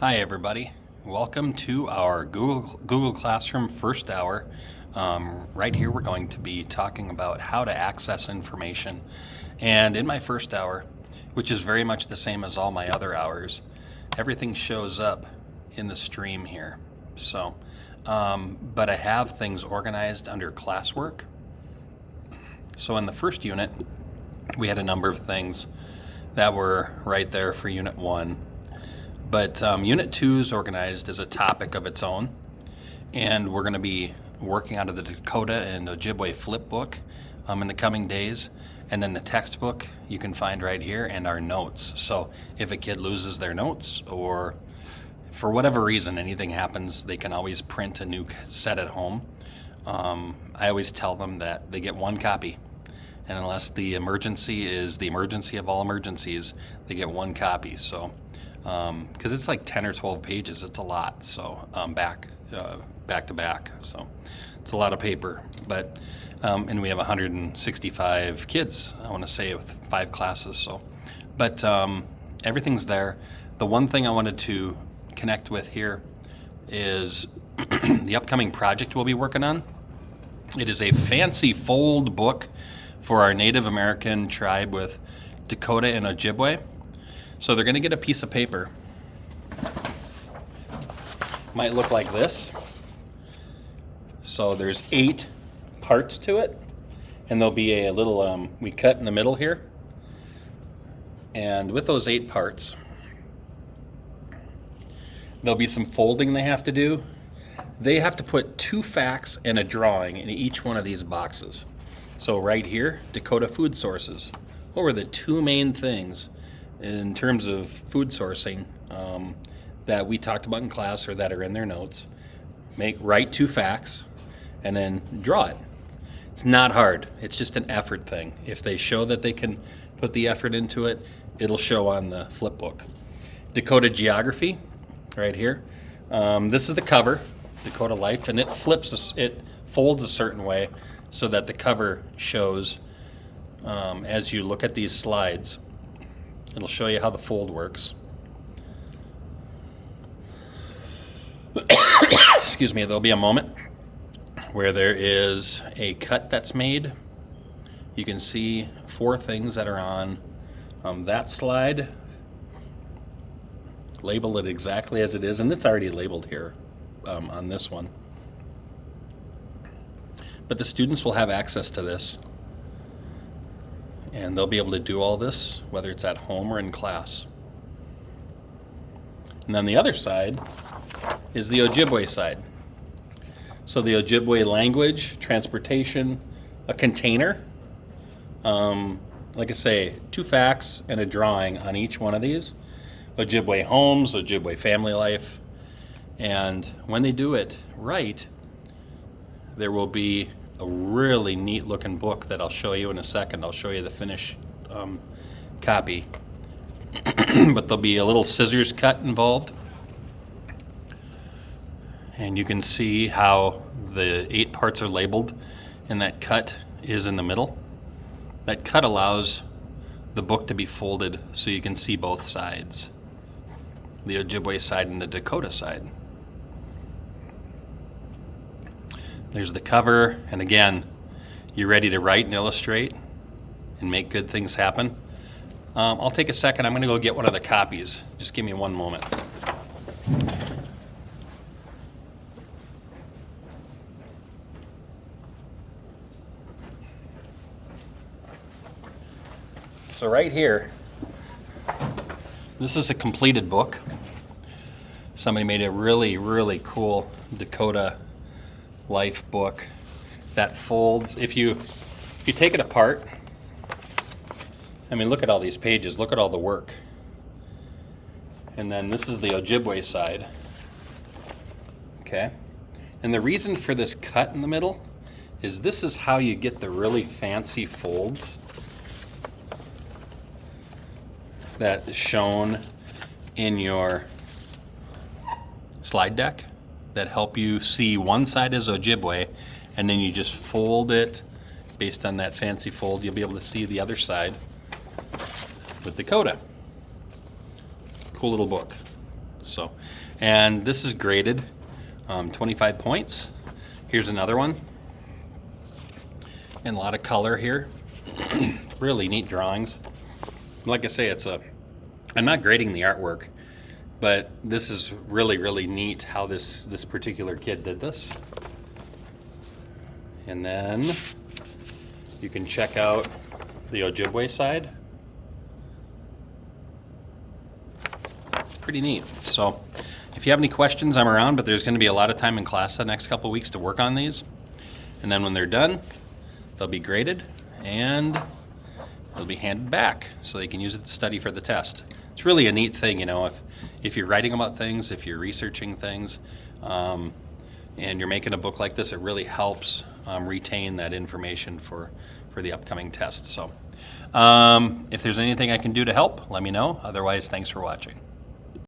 Hi everybody, welcome to our Google Classroom first hour. Right here we're going to be talking about how to access information, and in my first hour, which is very much the same as all my other hours, everything shows up in the stream here. But I have things organized under classwork. So in the first unit we had a number of things that were right there for Unit 1. But Unit 2 is organized as a topic of its own, and we're going to be working out of the Dakota and Ojibwe Flip Book in the coming days. And then the textbook you can find right here, and our notes. So if a kid loses their notes, or for whatever reason anything happens, they can always print a new set at home. I always tell them that they get one copy, and unless the emergency is the emergency of all emergencies, they get one copy. So because it's like 10 or 12 pages, it's a lot. So back to back, so it's a lot of paper. But and we have 165 kids, I want to say, with 5 classes. So, but everything's there. The one thing I wanted to connect with here is the upcoming project we'll be working on. It is a fancy fold book for our Native American tribe with Dakota and Ojibwe. So they're going to get a piece of paper. Might look like this. So there's 8 parts to it, and there'll be a little we cut in the middle here. And with those 8 parts, there'll be some folding they have to do. They have to put 2 facts and a drawing in each one of these boxes. So right here, Dakota food sources. What were the 2 main things in terms of food sourcing that we talked about in class, or that are in their notes? Write 2 facts and then draw it. It's not hard. It's just an effort thing. If they show that they can put the effort into it, it'll show on the flip book. Dakota geography, right here. This is the cover, Dakota Life, and it folds a certain way so that the cover shows as you look at these slides. It'll show you how the fold works. Excuse me, there'll be a moment where there is a cut that's made. You can see 4 things that are on that slide. Label it exactly as it is, and it's already labeled here on this one. But the students will have access to this, and they'll be able to do all this, whether it's at home or in class. And then the other side is the Ojibwe side. So the Ojibwe language, transportation, a container, like I say, 2 facts and a drawing on each one of these. Ojibwe homes, Ojibwe family life. And when they do it right, there will be a really neat looking book that I'll show you in a second. I'll show you the finished copy. But there'll be a little scissors cut involved. And you can see how the 8 parts are labeled, and that cut is in the middle. That cut allows the book to be folded so you can see both sides, the Ojibwe side and the Dakota side. There's the cover, and again, you're ready to write and illustrate and make good things happen. I'll take a second. I'm going to go get one of the copies. Just give me one moment. So right here, this is a completed book. Somebody made a really, really cool Dakota Life book that folds. If you take it apart, I mean, look at all these pages, look at all the work. And then this is the Ojibwe side. Okay. And the reason for this cut in the middle is this is how you get the really fancy folds that is shown in your slide deck that help you see one side is Ojibwe, and then you just fold it based on that fancy fold. You'll be able to see the other side with Dakota. Cool little book. So, and this is graded 25 points. Here's another one. And a lot of color here. Really neat drawings. Like I say, I'm not grading the artwork, but this is really, really neat how this particular kid did this. And then you can check out the Ojibwe side. It's pretty neat. So if you have any questions, I'm around, but there's going to be a lot of time in class the next couple weeks to work on these. And then when they're done, they'll be graded and they'll be handed back so they can use it to study for the test. It's really a neat thing, you know, if you're writing about things, if you're researching things, and you're making a book like this, it really helps retain that information for the upcoming test. So if there's anything I can do to help, let me know. Otherwise, thanks for watching.